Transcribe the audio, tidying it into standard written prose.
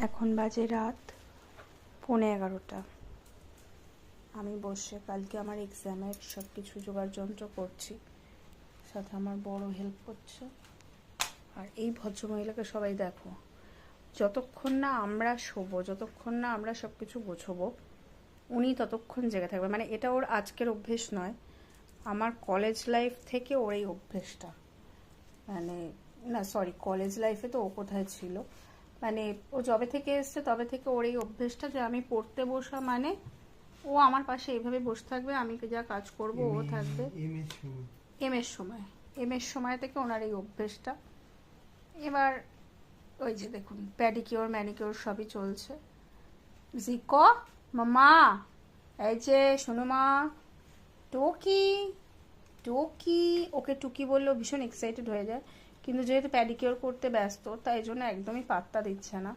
এখন বাজে রাত 11:15। আমি বসে কালকে আমার এক্সামের সব কিছু জোগাড় যন্ত্র করছি, সাথে আমার বড় হেল্প করছে। আর এই ভদ্রমহিলাকে সবাই দেখো, যতক্ষণ না আমরা শোবো, যতক্ষণ না আমরা সব কিছু গোছবো, উনি ততক্ষণ জেগে থাকবে। মানে এটা ওর আজকের অভ্যেস নয়, আমার কলেজ লাইফ থেকে ওর এই অভ্যেসটা। মানে না সরি, কলেজ লাইফে তো ও কোথায় ছিল, মানে ও যবে থেকে এসছে তবে থেকে ওর এই অভ্যেসটা যে আমি পড়তে বসা মানে ও আমার পাশে এইভাবে বসে থাকবে, আমি যা কাজ করব ও থাকবে। এম এর সময় থেকে ওনার এই অভ্যেসটা। এবার ওই যে দেখুন, প্যাডিকিওর ম্যানিকিওর সবই চলছে। জিকো মামা, এই যে শোনো মা, টুকি টুকি, ওকে টুকি বললেও ভীষণ এক্সাইটেড হয়ে যায়, কিন্তু যেহেতু প্যাডিকিওর করতে ব্যস্ত তাই জন্য একদমই পাত্তা দিচ্ছে না।